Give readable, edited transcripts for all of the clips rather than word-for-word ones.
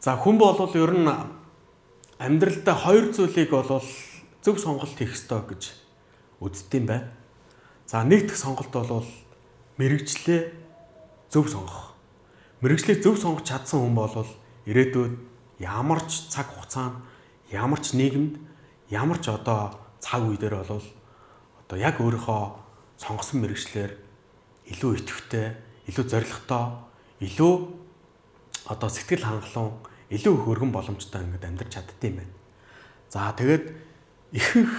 За хүн бол ер нь амьдралдаа хоёр зүйлийг бол зөв сонголт хийх ёстой гэж үздэг юм байна. За нэг дэх сонголт бол мэрэгчлээ зөв сонгох. Мэрэгчлээ зөв сонгож чадсан хүн бол ирээдүйд ямар ч цаг хугацаанд, ямар ч нийгэмд, ямар ч цаг үе дээр бол яг өөрийнхөө сонгосон мэрэгчлэр илүү идэвхтэй, илүү зоригтой, илүү сэтгэл хангалуун, илүү их өргөн боломжтой ингээд амьдарч чаддсан юм байна. За тэгээд ихэнх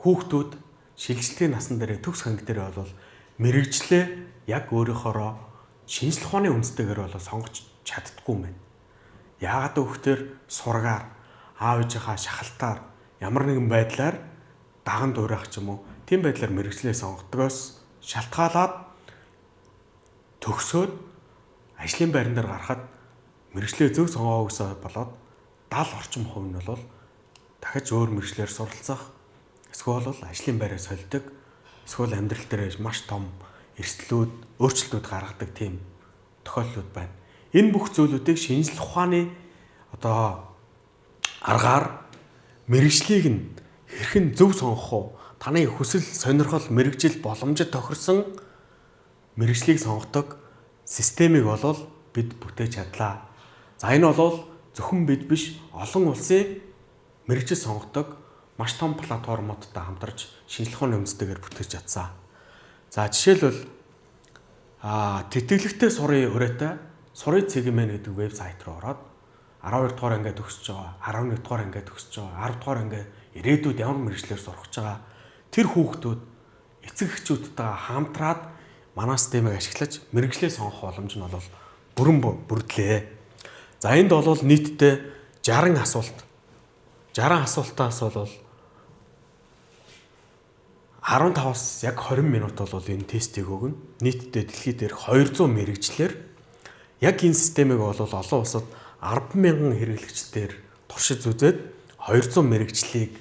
хүүхдүүд шилжилтийн насан дээр төгс анги дээр бол мэрэгчлээ яг өөрийнхоороо шинжлэх ухааны үндстэйгээр сонгож чаддаггүй юм байна. Яагаад гэвэл сургаар, аав ээжийнхаа шахалтаар ямар нэгэн байдлаар даган дуурайх ч юм уу тийм байдлаар мэрэгчлээ сонгодгоос шалтгаалаад төгсөөд ажлын байран дээр гарахад мэрэгчлээ зөв сонгоогоосоо болоод 70 орчим хувь нь бол дахиж өөр мэрэгчлэр суралцах, эсвэл ажлын байраа сольдог, эсвэл амьдрал дээр маш том эрсдлүүд, өөрчлөлтүүд гаргадаг тийм тохиолдлууд байна. Энэ бүх зүйлүүдийг шинжлэх ухааны аргаар мэрэгчлийг нь хэрхэн зөв сонгох уу? Таны хүсэл, сонирхол, мэрэгжил, боломжит тохирсон мэрэгчлийг сонгодог системийг бол бид бүтээж чадлаа. За энэ бол зөвхөн бид биш, олон улсын мэрэгжил сонгодог маш том платформудтай хамтарч шинжлэх ухааны үндстэйгээр бүтээж чадсан. За жишээлбэл тэтгэлэгтэй сурын хүрээтэй сурын цэгмэн гэдэг вебсайт руу ороод 12 дугаар ангид төгсөж байгаа, 11 дугаар ангид төгсөж байгаа, 10 дугаар ангид ирээдүйд ямар мэрэгчлэр сурах гэж байгаа тэр хүүхдүүд эцэг эхчүүдтэйгээ хамтраад манай системийг ашиглаж мэрэгчлээ сонгох боломж нь бол бүрэн бүрдлээ. За энд бол нийтдээ 60 асуулт. 60 асуултаас бол 15-аас яг 20 минут бол энэ тестийг өгнө. Нийтдээ дэлхийд дээрх 200 мэрэгчлэр яг энэ системийг бол олон улсад 10,000 хэрэглэгчдээр туршиж үзээд 200 мэрэгчлийг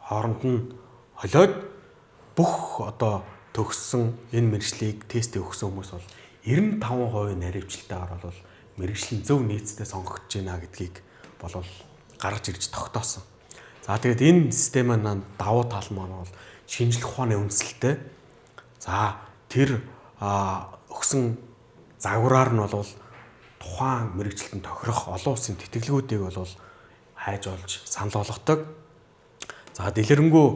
хооронд нь холиод бүх төгссөн энэ мэрэгчлийг тест өгсөн хүмүүс бол 95% наривчлалтаар бол мэрэгжлийн зөв нийцтэй сонгогдож байна гэдгийг бол гаргаж ирж тогтоосон. За тэгээд энэ системийн давуу тал маань бол шинжлэх ухааны үндсэлтэй. За тэр өгсөн загвараар нь бол тухайн мэрэгчлэлтэн тохирох олон улсын тэтгэлгүүдийг бол хайж олж санал болгодог. За дэлгэрэнгүй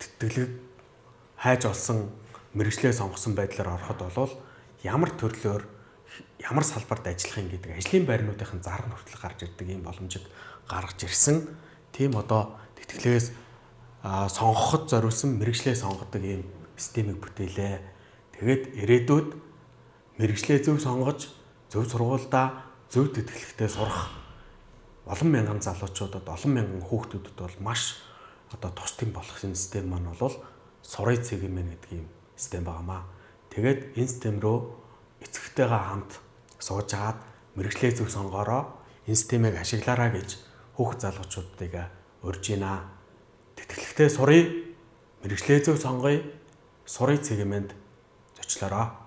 тэтгэлэг хайж олсон мэрэгчлээ сонгосон байдлаар ороход бол ямар төрлөөр ямар салбарт ажиллах юм гэдэг ажлын байрнуудын зар нь хүртэл гарч ирдэг ийм боломжийг гаргаж ирсэн. Тийм тэтгэлгээс сонгоход зориулсан мэрэгчлээ сонгодог ийм системийг бүтээлээ. Тэгээд ирээдүйд мэрэгчлээ зөв сонгож, зөв сургуультай, зөв тэтгэлэгтээ сурах олон мянган залуучуудад, олон мянган хүүхдүүдэд бол маш тусдим болох энэ систем маань бол сурын цэгмэн гэдэг ийм систем байнамаа. Тэгээд энэ систем рүү эцэгтэйгээ хамт сууж агаад мэрэгчлээ зөв сонгоороо энэ системийг ашиглаарай гэж хүүхд залуучуудыг урьж байна. Тэтгэлэгтээ сурыг, мэрэгчлээ зөв сонгоё, сурын цэгмэнд зочлоорой.